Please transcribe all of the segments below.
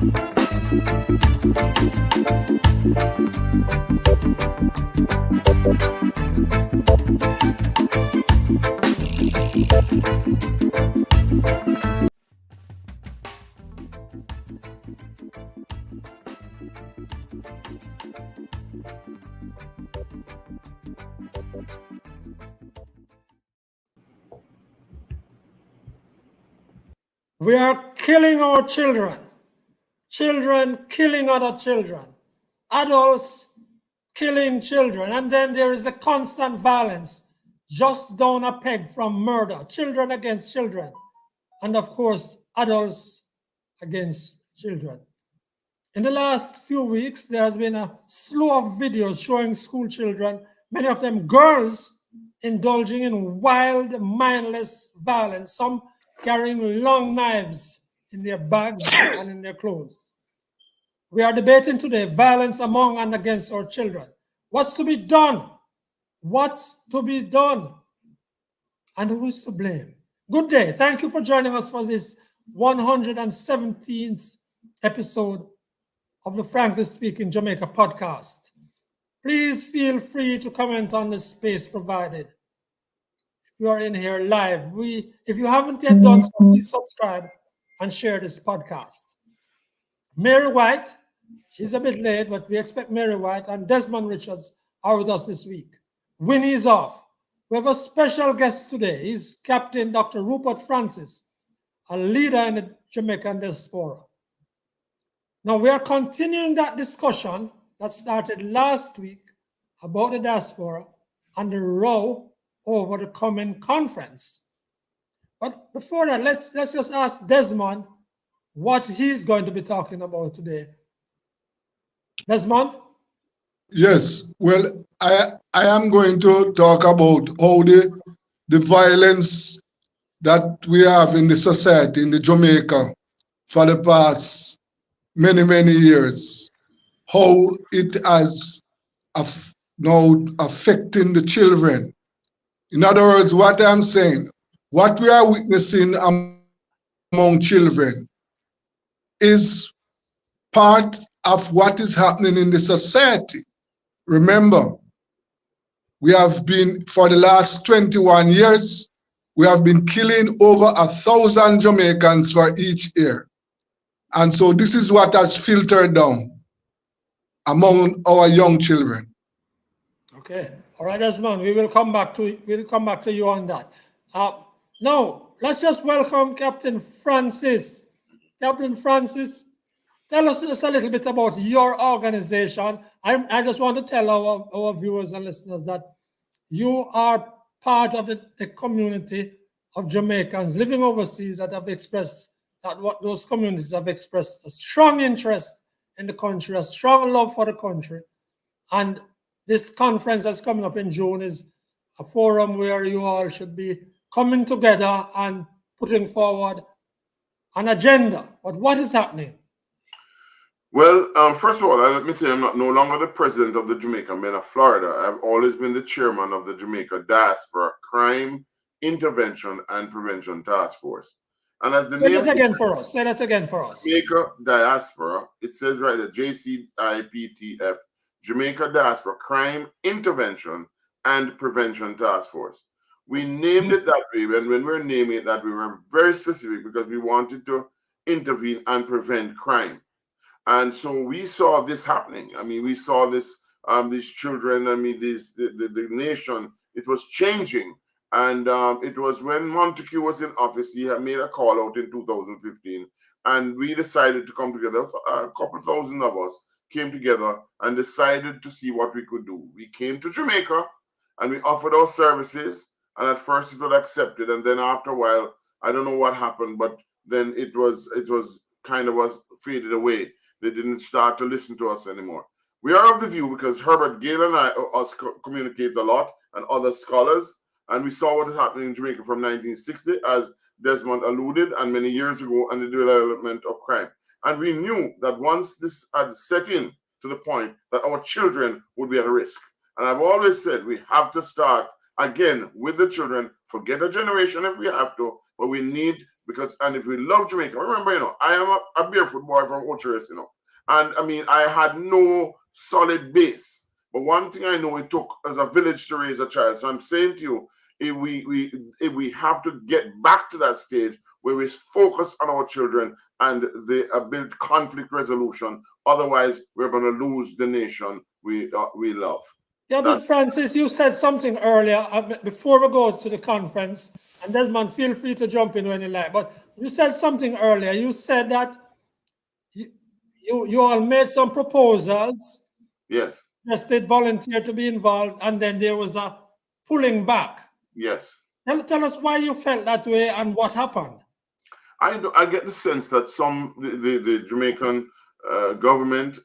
We are killing our children, children killing other children, adults killing children, and then there is a constant violence just down a peg from murder, children against children, and of course, adults against children. In the last few weeks, there has been a slew of videos showing school children, many of them girls, indulging in wild, mindless violence, some carrying long knives in their bags and in their clothes. We are debating today violence among and against our children. What's to be done? What's to be done? And who is to blame? Good day. Thank you for joining us for this 117th episode of the Frankly Speaking Jamaica podcast. Please feel free to comment on the space provided. If you are in here live, if you haven't yet done so, please subscribe and share this podcast. Mary White, she's a bit late, but we expect Mary White and Desmond Richards are with us this week. Winnie is off. We have a special guest today. He's Captain Dr. Rupert Francis, a leader in the Jamaican diaspora. Now, we are continuing that discussion that started last week about the diaspora and the row over the coming conference. But before that, let's just ask Desmond what he's going to be talking about today. Desmond? Yes, well, I am going to talk about how the violence that we have in the society in the Jamaica for the past many years, how it has now affecting the children. In other words, what I'm saying, what we are witnessing among children is part of what is happening in the society. Remember, we have been, for the last 21 years, we have been killing over 1,000 Jamaicans for each year. And so this is what has filtered down among our young children. Okay. All right, Desmond, we'll come back to you on that. Now, let's just welcome Captain Francis. Captain Francis, tell us just a little bit about your organization. I just want to tell our viewers and listeners that you are part of the community of Jamaicans living overseas that have expressed what those communities have expressed a strong interest in the country, a strong love for the country. And this conference that's coming up in June is a forum where you all should be coming together and putting forward an agenda. But what is happening? Well, first of all, let me tell you, I'm no longer the president of the Jamaican Men of Florida. I've always been the chairman of the Jamaica Diaspora Crime Intervention and Prevention Task Force. And as the Say name that again for us. Say that again for us. Jamaica Diaspora, it says right there, JCIPTF, Jamaica Diaspora Crime Intervention and Prevention Task Force. We named it that way, and when we're naming it that way, we're very specific because we wanted to intervene and prevent crime. And so we saw this happening. I mean, we saw this, these children, I mean, the nation, it was changing. And it was when Montague was in office, he had made a call out in 2015. And we decided to come together. A couple thousand of us came together and decided to see what we could do. We came to Jamaica and we offered our services. And at first it was accepted. And then after a while, I don't know what happened, but then it was kind of was faded away. They didn't start to listen to us anymore. We are of the view, because Herbert Gale and us communicate a lot, and other scholars, and we saw what is happening in Jamaica from 1960, as Desmond alluded, and many years ago, and the development of crime. And we knew that once this had set in to the point that our children would be at risk. And I've always said we have to start again with the children, forget a generation if we have to, but we need because, and if we love Jamaica, remember, I am a barefoot boy from Ocheres, and I mean, I had no solid base. But one thing I know, it took as a village to raise a child. So I'm saying to you, if we have to get back to that stage where we focus on our children and they build conflict resolution. Otherwise, we're going to lose the nation we love. Yeah, but Francis, you said something earlier before we go to the conference, and Desmond, feel free to jump in when you like. But you said something earlier. You said that you all made some proposals. Yes. State volunteer to be involved, and then there was a pulling back. Yes. Tell us why you felt that way and what happened. I get the sense that the Jamaican government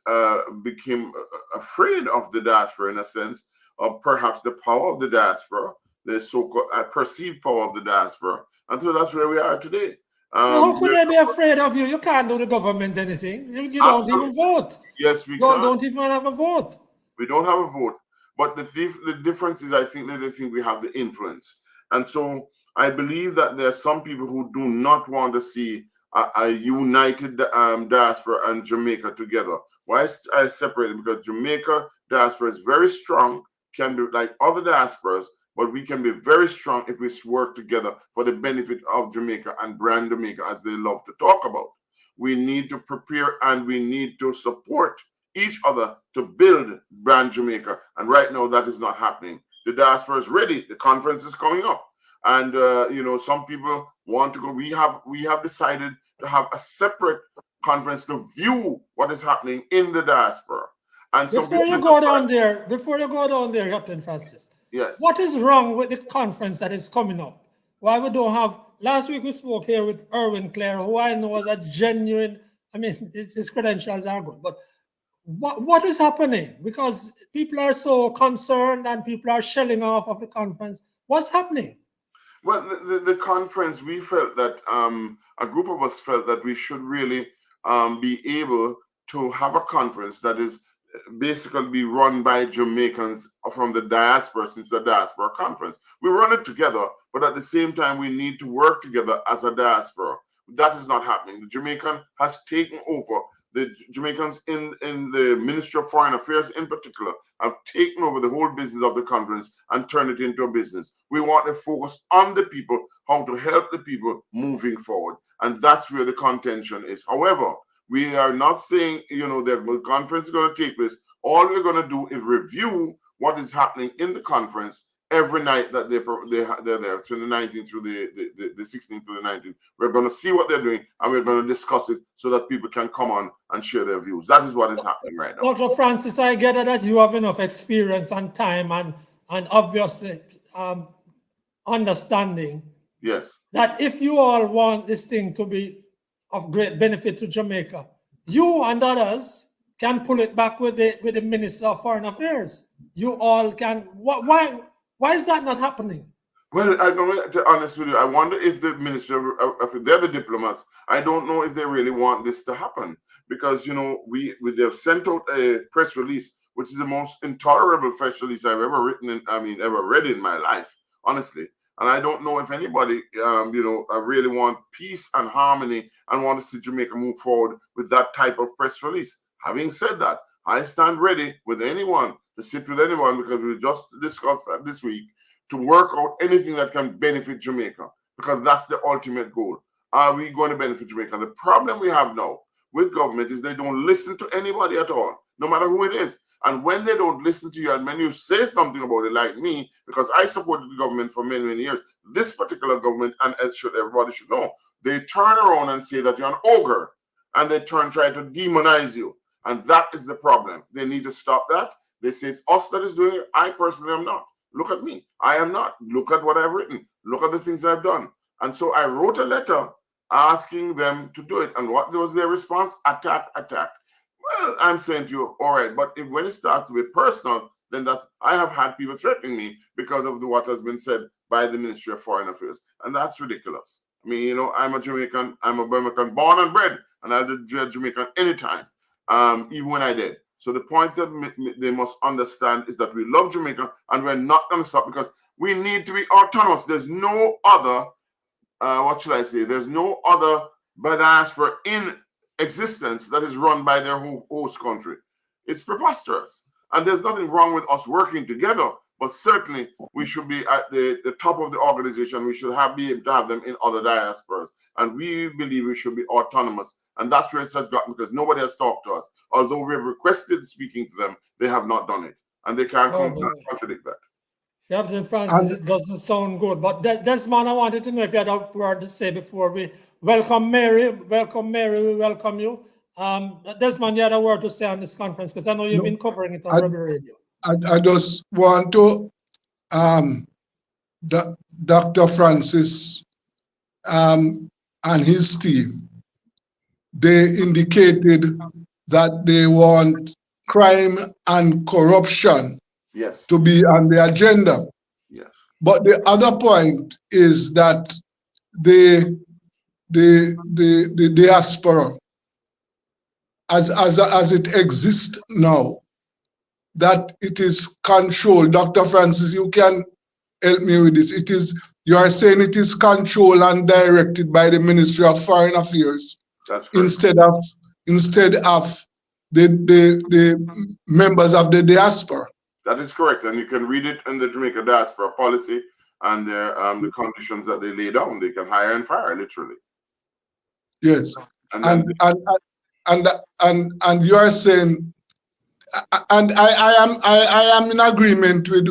became afraid of the diaspora, in a sense, of perhaps the power of the diaspora, the so-called perceived power of the diaspora, and so that's where we are today. How could they be afraid of you? You can't do the government anything. You don't even vote. Yes, we don't even have a vote. We don't have a vote. But the difference is, I think that they think we have the influence. And so I believe that there are some people who do not want to see a united diaspora and Jamaica together. Why I separated? Because Jamaica diaspora is very strong, can be like other diasporas, but we can be very strong if we work together for the benefit of Jamaica and brand Jamaica, as they love to talk about. We need to prepare and we need to support each other to build brand Jamaica. And right now that is not happening. The diaspora is ready. The conference is coming up. And some people want to go. We have decided to have a separate conference to view what is happening in the diaspora. And so before you go down there, Captain Francis. Yes. What is wrong with the conference that is coming up? Why we don't have? Last week we spoke here with Erwin Clare, who I know was a genuine. I mean, his credentials are good, but what is happening? Because people are so concerned and people are shelling off of the conference. What's happening? Well, the conference, we felt that a group of us felt that we should really be able to have a conference that is basically be run by Jamaicans from the diaspora, since the Diaspora Conference. We run it together, but at the same time, we need to work together as a diaspora. That is not happening. The Jamaican has taken over. The Jamaicans in the Ministry of Foreign Affairs in particular have taken over the whole business of the conference and turned it into a business. We want to focus on the people, how to help the people moving forward. And that's where the contention is. However, we are not saying, the conference is going to take place. All we're going to do is review what is happening in the conference every night that they're there, from the 19th through the 16th to the 19th. We're going to see what they're doing, and we're going to discuss it so that people can come on and share their views. That is what is happening right now. Dr. Francis, I get that you have enough experience and time and obviously understanding. Yes. That if you all want this thing to be of great benefit to Jamaica, you and others can pull it back with the Minister of Foreign Affairs. You all can. Why is that not happening? Well, I'm going to be honest with you. I wonder if the minister, if they're the diplomats, I don't know if they really want this to happen, because they've sent out a press release, which is the most intolerable press release I've ever written. Ever read in my life, honestly. And I don't know if anybody, really want peace and harmony and want to see Jamaica move forward with that type of press release. Having said that, I stand ready with anyone to sit with anyone, because we just discussed that this week, to work out anything that can benefit Jamaica, because that's the ultimate goal. Are we going to benefit Jamaica? The problem we have now with government is they don't listen to anybody at all, no matter who it is. And when they don't listen to you, and when you say something about it, like me, because I supported the government for many, many years, this particular government, and as everybody should know, they turn around and say that you're an ogre, and they try to demonize you. And that is the problem. They need to stop that. They say it's us that is doing it. I personally am not. Look at me. I am not. Look at what I've written. Look at the things I've done. And so I wrote a letter asking them to do it. And what was their response? Attack, attack. Well, I'm saying to you, all right, but when it starts to be personal, then I have had people threatening me because of what has been said by the Ministry of Foreign Affairs. And that's ridiculous. I mean, I'm a Jamaican. I'm a Jamaican born and bred, and I'll do Jamaican anytime, even when I did. So the point that they must understand is that we love Jamaica, and we're not going to stop, because we need to be autonomous. There's no other what shall I say? There's no other diaspora in existence that is run by their host country. It's preposterous. And there's nothing wrong with us working together, but certainly we should be at the top of the organization. We should be able to have them in other diasporas. And we believe we should be autonomous. And that's where it has gotten, because nobody has talked to us. Although we have requested speaking to them, they have not done it. And they can't contradict that. Captain Francis, it doesn't sound good. But Desmond, I wanted to know if you had a word to say before we welcome Mary. Welcome, Mary. We welcome you. Desmond, you had a word to say on this conference, because I know you've been covering it on Rebel Radio. I just want to, Dr. Francis and his team, they indicated that they want crime and corruption to be on the agenda. Yes. But the other point is that the diaspora, as it exists now, that it is controlled. Dr. Francis, you can help me with this. You are saying it is controlled and directed by the Ministry of Foreign Affairs. That's correct. Instead of the members of the diaspora. That is correct, and you can read it in the Jamaica diaspora policy and the conditions that they lay down. They can hire and fire, literally. Yes, and you are saying, and I am in agreement with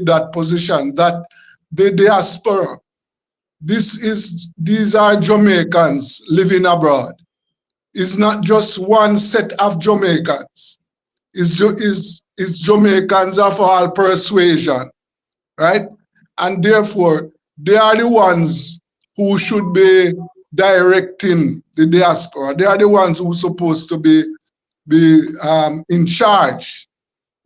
that position, that the diaspora, these are Jamaicans living abroad. It's not just one set of Jamaicans. It's Jamaicans of all persuasion, right? And therefore, they are the ones who should be directing the diaspora. They are the ones who are supposed to be in charge,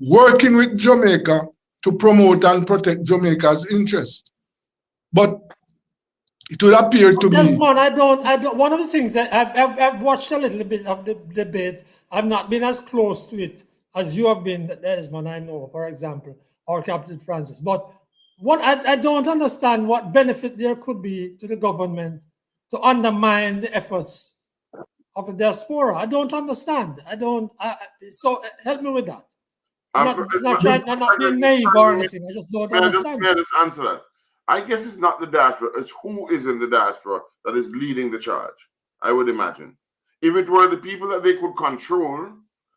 working with Jamaica to promote and protect Jamaica's interest. But it would appear to me. Desmond, I don't. One of the things that I've watched a little bit of the debate. I've not been as close to it as you have been, Desmond, I know, for example, or Captain Francis. But I don't understand what benefit there could be to the government to undermine the efforts of the diaspora. I don't understand. So help me with that. I'm not being naive or anything. I just don't understand. May I just answer that? I guess it's not the diaspora. It's who is in the diaspora that is leading the charge, I would imagine. If it were the people that they could control,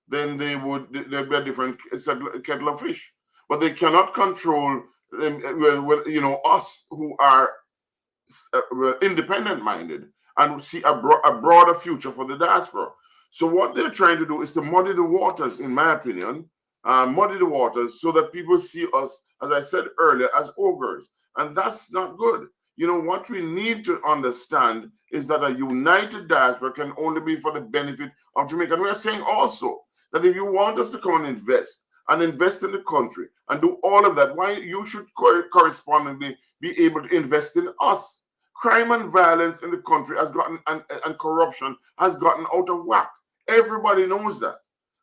then there'd be a different kettle of fish. But they cannot control, us who are independent-minded and see a broader future for the diaspora. So what they're trying to do is to muddy the waters, in my opinion, so that people see us, as I said earlier, as ogres. And that's not good. What we need to understand is that a united diaspora can only be for the benefit of Jamaica. And we're saying also that if you want us to come and invest in the country and do all of that, why you should correspondingly be able to invest in us. Crime and violence in the country has gotten, and corruption has gotten out of whack. Everybody knows that.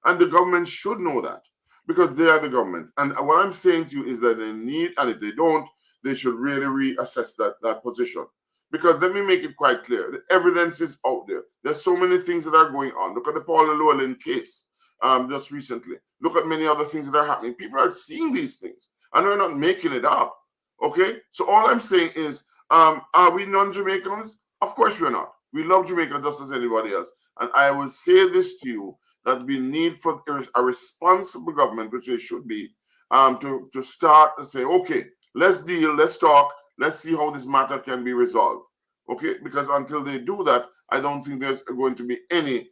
And the government should know that, because they are the government. And what I'm saying to you is that they need, and if they don't, they should really reassess that position. Because let me make it quite clear. The evidence is out there. There's so many things that are going on. Look at the Paula Llewellyn case just recently. Look at many other things that are happening. People are seeing these things, and we're not making it up. Okay? So all I'm saying is, are we non-Jamaicans? Of course we're not. We love Jamaica just as anybody else. And I will say this to you, that we need for a responsible government, which they should be, to start to say, okay, let's deal, let's talk, let's see how this matter can be resolved. Okay? Because until they do that, I don't think there's going to be any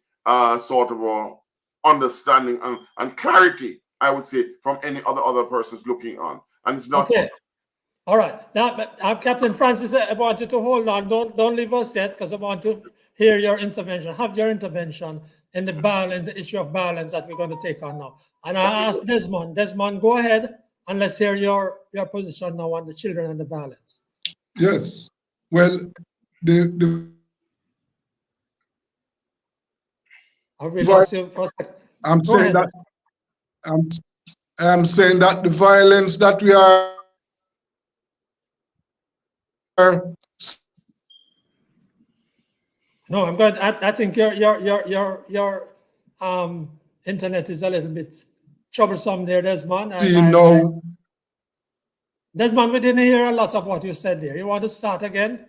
sort of understanding and clarity, I would say, from any other persons looking on. And it's not. Okay. All right. Now, Captain Francis, I want you to hold on. Don't leave us yet, because I want to hear your intervention. Have your intervention in the issue of violence that we're going to take on now. And I asked Desmond. Desmond, go ahead and let's hear your position now on the children and the violence. Yes. Well, I'm saying that the violence that we are No, I'm good. I think your internet is a little bit troublesome there, Desmond. See now, Desmond, we didn't hear a lot of what you said there. You want to start again?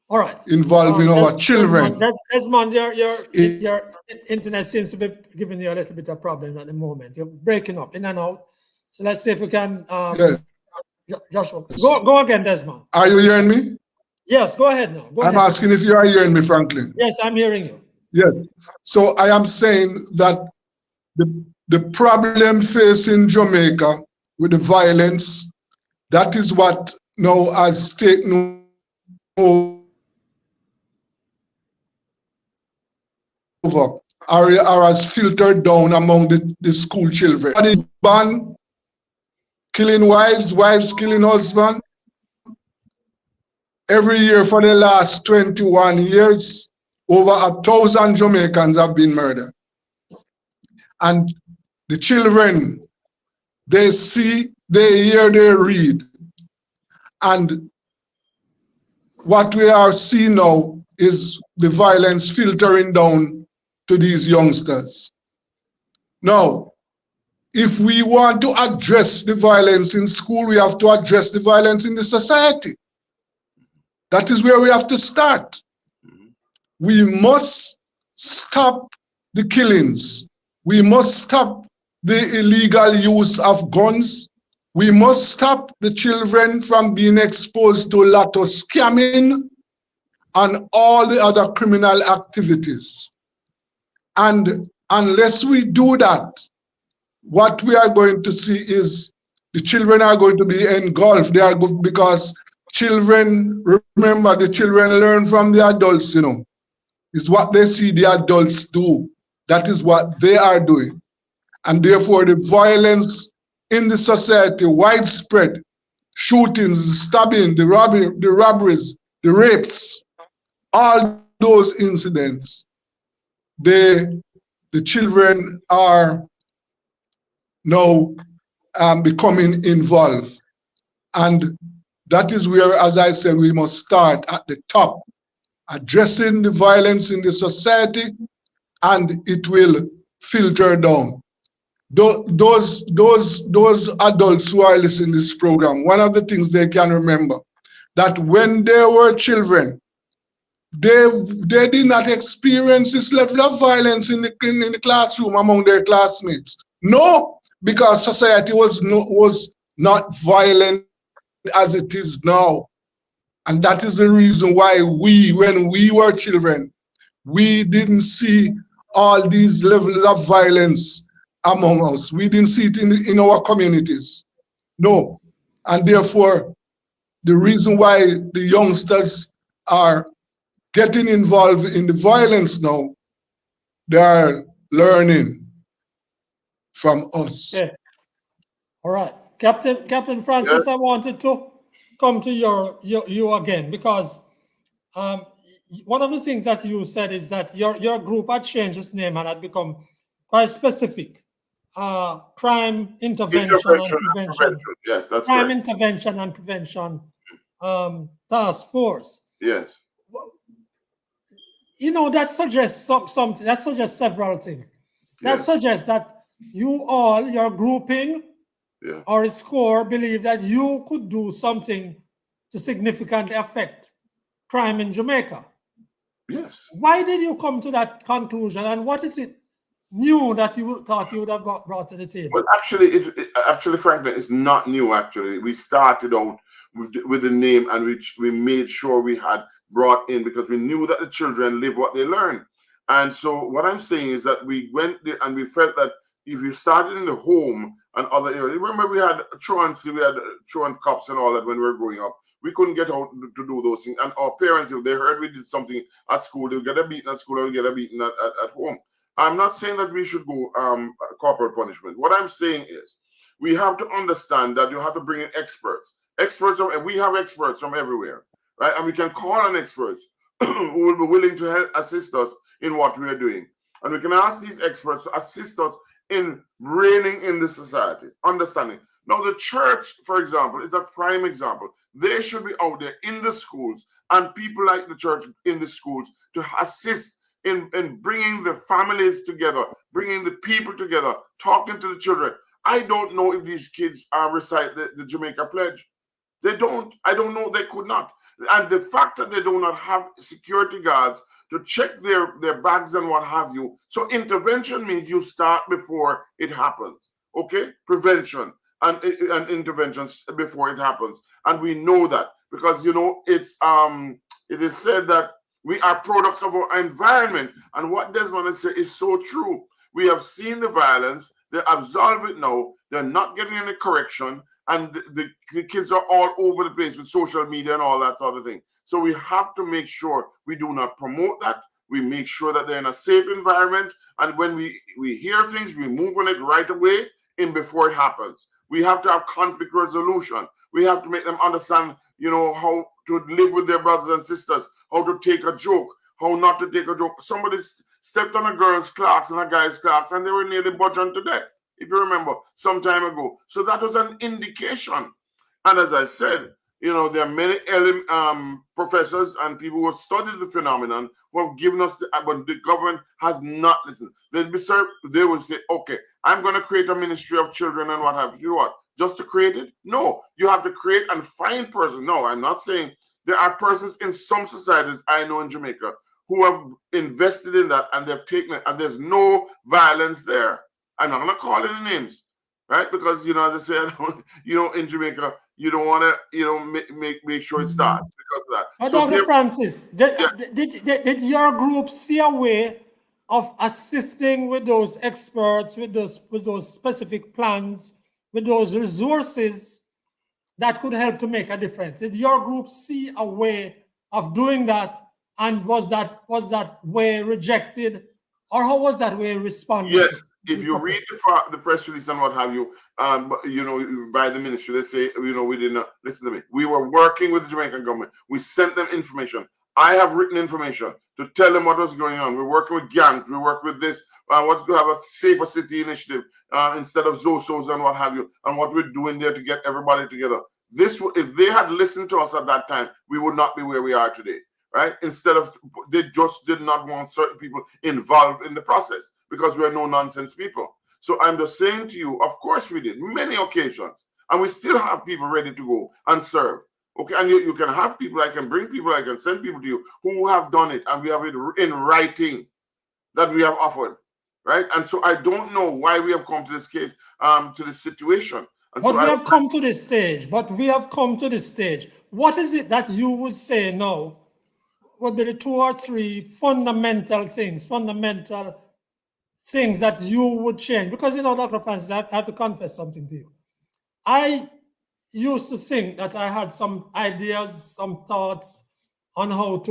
All right. involving our children. Desmond, your internet seems to be giving you a little bit of problem at the moment. You're breaking up in and out. So let's see if we can. Yes. Joshua, go again, Desmond. Are you hearing me? Yes, go ahead now. Go I'm ahead. asking if you are hearing me, Franklin. Yes, I'm hearing you. Yes. So I am saying that the problem facing Jamaica with the violence, that is what now has taken over or has filtered down among the school children. Ban killing wives killing husbands. Every year for the last 21 years, over 1,000 Jamaicans have been murdered. And the children, they see, they hear, they read. And what we are seeing now is the violence filtering down to these youngsters. Now, if we want to address the violence in school, we have to address the violence in the society. That is where we have to start. We must stop the killings. We must stop the illegal use of guns. We must stop the children from being exposed to lotto scamming and all the other criminal activities. And unless we do that, what we are going to see is the children are going to be engulfed. They are because children, remember, the children learn from the adults, you know. It's what they see the adults do. That is what they are doing. And therefore, the violence in the society, widespread, shootings, stabbing, the robberies, the rapes, all those incidents, the children are now becoming involved. And that is where, as I said, we must start at the top, addressing the violence in the society, and it will filter down. Those adults who are listening to this program, one of the things they can remember, that when they were children, they did not experience this level of violence in the classroom among their classmates. No, because society was not violent as it is now. And that is the reason why when we were children, we didn't see all these levels of violence among us. We didn't see it in our communities. No. And therefore, the reason why the youngsters are getting involved in the violence now, they are learning from us. Okay. All right. Captain Francis, yes. I wanted to come to you again, because one of the things that you said is that your group had changed its name and had become quite specific. Crime intervention and prevention. Yes, that's crime correct. Intervention and Prevention Task Force. Yes. You know, that suggests something. That suggests several things. That suggests that your grouping or a score believe that you could do something to significantly affect crime in Jamaica. Yes. Why did you come to that conclusion, and what is it new that you thought you would have brought to the table? Well, actually, Franklin, it's not new. Actually, we started out with the name, and we made sure we had brought in, because we knew that the children live what they learn. And so what I'm saying is that we went there and we felt that if you started in the home and other areas, remember we had truancy, we had truant cops and all that when we were growing up. We couldn't get out to do those things. And our parents, if they heard we did something at school, they would get a beating at school or get a beating at home. I'm not saying that we should go corporal punishment. What I'm saying is we have to understand that you have to bring in experts. We have experts from everywhere, right? And we can call on experts who will be willing to assist us in what we are doing. And we can ask these experts to assist us in reigning in the society, understanding. Now, the church, for example, is a prime example. They should be out there in the schools, and people like the church in the schools to assist in bringing the families together, bringing the people together, talking to the children. I don't know if these kids recite the Jamaica Pledge. They don't. I don't know. They could not. And the fact that they do not have security guards to check their bags and what have you. So intervention means you start before it happens. Okay? Prevention and interventions before it happens. And we know that because, you know, it is said that we are products of our environment. And what Desmond has said is so true. We have seen the violence. They absolve it now. They're not getting any correction. And the kids are all over the place with social media and all that sort of thing. So we have to make sure we do not promote that. We make sure that they're in a safe environment. And when we hear things, we move on it right away in before it happens. We have to have conflict resolution. We have to make them understand, you know, how to live with their brothers and sisters, how to take a joke, how not to take a joke. Somebody stepped on a girl's Clarks and a guy's Clarks, and they were nearly bludgeoned to death, if you remember, some time ago. So that was an indication. And as I said, you know, there are many professors and people who have studied the phenomenon who have given us, but the government has not listened. They will say, okay, I'm going to create a ministry of children and what have you. What? Just to create it? No, you have to create and find persons. No, I'm not saying there are persons in some societies I know in Jamaica who have invested in that and they've taken it, and there's no violence there. I'm not going to call any names, right? Because, you know, as I said, you know, in Jamaica, you don't want to, you know, make sure it starts because of that. But So Dr. Francis, did your group see a way of assisting with those experts, with those specific plans, with those resources that could help to make a difference? Did your group see a way of doing that? And was that way rejected, or how was that way responded? Yes, if you read the press release and what have you, you know, by the ministry, they say, you know, we did not listen to me. We were working with the Jamaican government. We sent them information. I have written information to tell them what was going on. We're working with gangs. We work with this. What to have a safer city initiative instead of Zosos and what have you, and what we're doing there to get everybody together. This, if they had listened to us at that time, we would not be where we are today. Right? Instead of, they just did not want certain people involved in the process because we're no nonsense people. So I'm just saying to you, of course we did, many occasions, and we still have people ready to go and serve. Okay, and you can have people, I can bring people, I can send people to you who have done it, and we have it in writing that we have offered, right? And so I don't know why we have come to this case, to this situation. And but so we have come to this stage. What is it that you would say now would be the 2 or 3 fundamental things that you would change? Because, you know, Dr. Francis, I have to confess something to you. I used to think that I had some ideas, some thoughts on how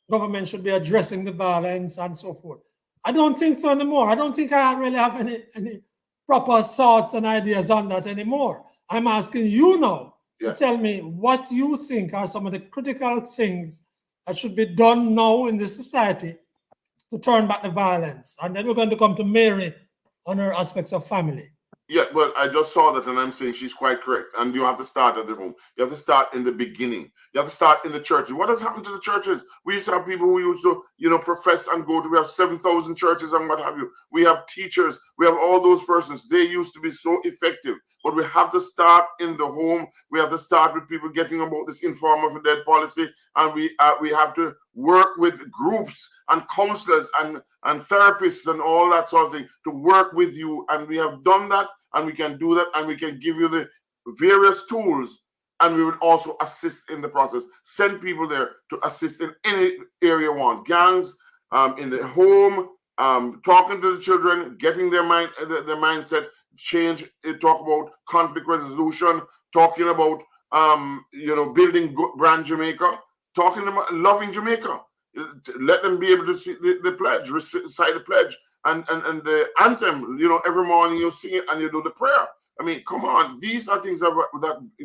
government should be addressing the violence and so forth. I don't think so anymore. I don't think I really have any proper thoughts and ideas on that anymore. I'm asking you now to tell me what you think are some of the critical things that should be done now in this society to turn back the violence. And then we're going to come to Mary on her aspects of family. Yeah, well, I just saw that, and I'm saying she's quite correct. And you have to start at the home. You have to start in the beginning. You have to start in the churches. What has happened to the churches? We used to have people who used to, you know, profess and go to. We have 7,000 churches and what have you. We have teachers. We have all those persons. They used to be so effective. But we have to start in the home. We have to start with people getting about this informal for dead policy, and we have to work with groups and counselors and therapists and all that sort of thing to work with you. And we have done that, and we can do that, and we can give you the various tools, and we would also assist in the process. Send people there to assist in any area you want. Gangs, in the home, talking to the children, getting their mindset change. Talk about conflict resolution, talking about you know, building brand Jamaica, talking about loving Jamaica. Let them be able to see the pledge, recite the pledge, and the anthem. You know, every morning you sing it and you do the prayer. I mean, come on. These are things that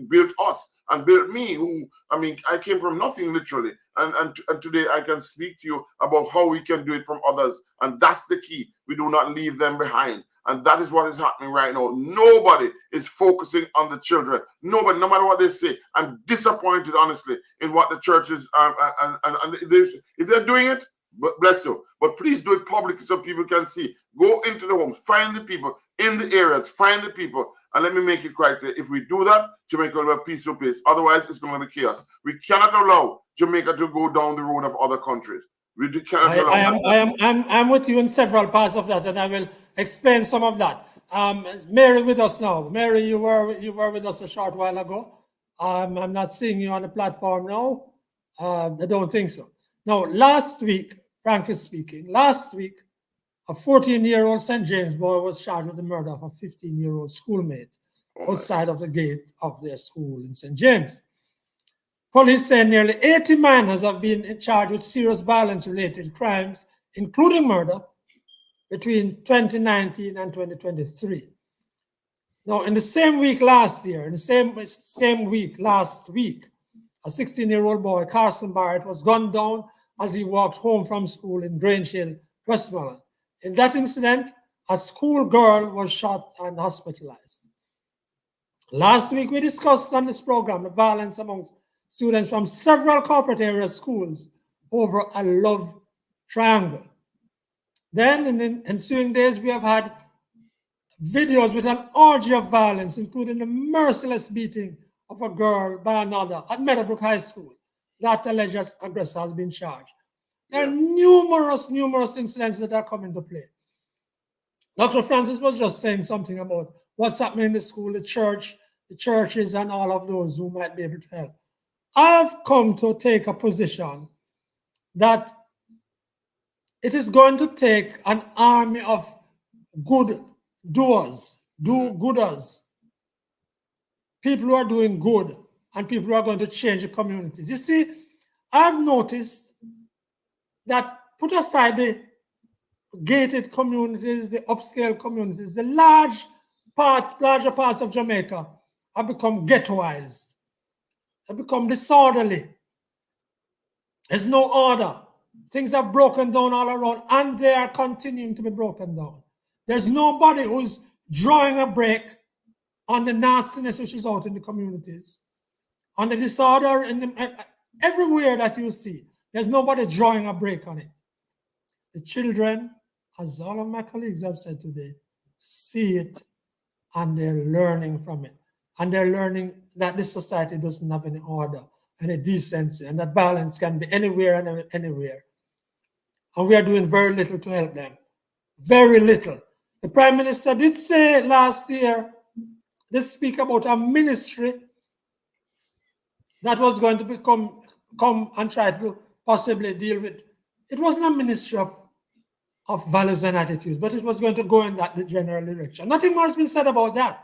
built us and built me. Who, I mean, I came from nothing literally, and today I can speak to you about how we can do it from others, and that's the key. We do not leave them behind. And that is what is happening right now. Nobody is focusing on the children. Nobody, no matter what they say. I'm disappointed, honestly, in what the churches and if they're doing it, but bless you. But please do it publicly so people can see. Go into the homes, find the people in the areas, find the people. And let me make it quite clear. If we do that, Jamaica will be a peaceful place. Otherwise, it's going to be chaos. We cannot allow Jamaica to go down the road of other countries. We cannot allow I'm with you in several parts of that, and I will explain some of that. Mary with us now. Mary, you were with us a short while ago. I'm not seeing you on the platform now. I don't think so. Now, last week, frankly speaking, a 14-year-old St. James boy was charged with the murder of a 15-year-old schoolmate outside of the gate of their school in St. James. Police say nearly 80 minors have been charged with serious violence-related crimes, including murder, between 2019 and 2023. Now, in the same week last year, in the same week last week, a 16-year-old boy, Carson Barrett, was gunned down as he walked home from school in Grange Hill, Westmoreland. In that incident, a school girl was shot and hospitalized. Last week, we discussed on this program the violence amongst students from several corporate area schools over a love triangle. Then, in the ensuing days, we have had videos with an orgy of violence, including the merciless beating of a girl by another at Meadowbrook High School. That alleged aggressor has been charged. There are numerous incidents that are coming to play. Dr. Francis was just saying something about what's happening in the school, the churches, and all of those who might be able to help. I have come to take a position that it is going to take an army of good doers, do-gooders, people who are doing good, and people who are going to change the communities. You see, I've noticed that, put aside the gated communities, the upscale communities, the larger parts of Jamaica have become ghettoized, have become disorderly. There's no order. Things are broken down all around, and they are continuing to be broken down. There's nobody who's drawing a break on the nastiness which is out in the communities, on the disorder everywhere that you see. There's nobody drawing a break on it. The children, as all of my colleagues have said today, see it and they're learning from it. And they're learning that this society doesn't have any order, any decency, and that violence can be anywhere and anywhere. And we are doing very little to help them. Very little. The Prime Minister did say last year, did speak about a ministry that was going to come and try to possibly deal with. It wasn't a ministry of values and attitudes, but it was going to go in that general direction. Nothing more has been said about that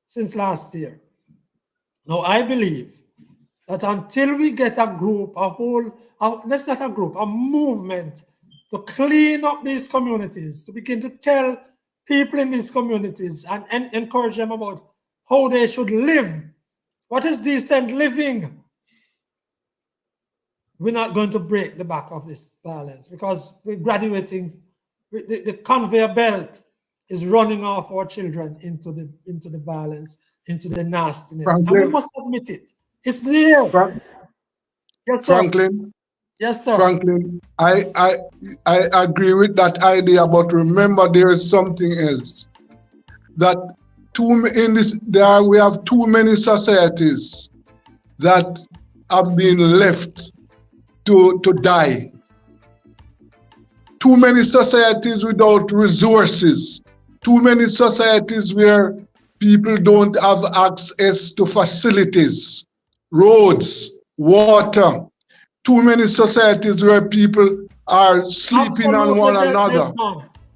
since last year. Now, I believe that until we get a group, a movement to clean up these communities, to begin to tell people in these communities and encourage them about how they should live, what is decent living, we're not going to break the back of this violence, because we're graduating, the conveyor belt is running off our children into the violence, into the nastiness. Franklin, and we must admit it. It's there. Yes, sir. Franklin. Yes, sir. Franklin, I agree with that idea, but remember there is something else. That we have too many societies that have been left to die. Too many societies without resources. Too many societies where people don't have access to facilities, roads, water. Too many societies where people are sleeping on one another.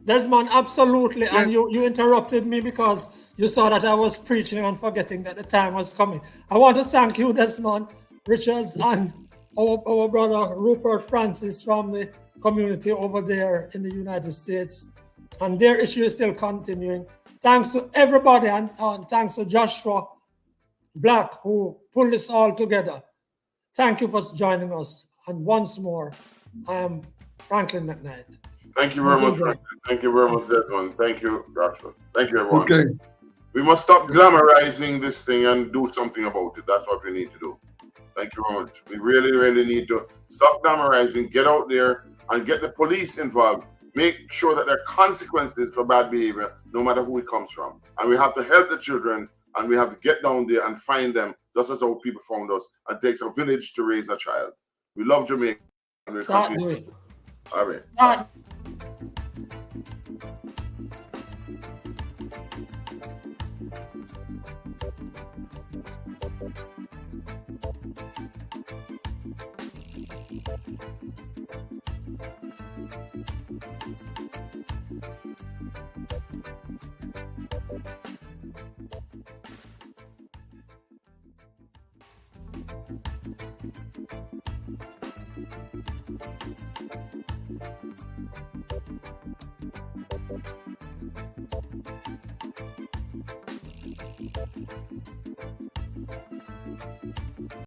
Desmond, absolutely. Yes. And you interrupted me because you saw that I was preaching and forgetting that the time was coming. I want to thank you, Desmond, Richards, and our brother Rupert Francis from the community over there in the United States. And their issue is still continuing. Thanks to everybody, and thanks to Joshua Black, who pulled this all together. Thank you for joining us. And once more, I am Franklin McKnight. Thank you very much, Gentlemen. Franklin. Thank you very much, Desmond. Thank you, Joshua. Thank you, everyone. Okay. We must stop glamorizing this thing and do something about it. That's what we need to do. Thank you very much. We really, really need to stop glamorizing, get out there and get the police involved. Make sure that there are consequences for bad behavior, no matter who it comes from. And we have to help the children, and we have to get down there and find them, just as our people found us. It takes a village to raise a child. We love Jamaica. And we Start continue. doing. All right. Start.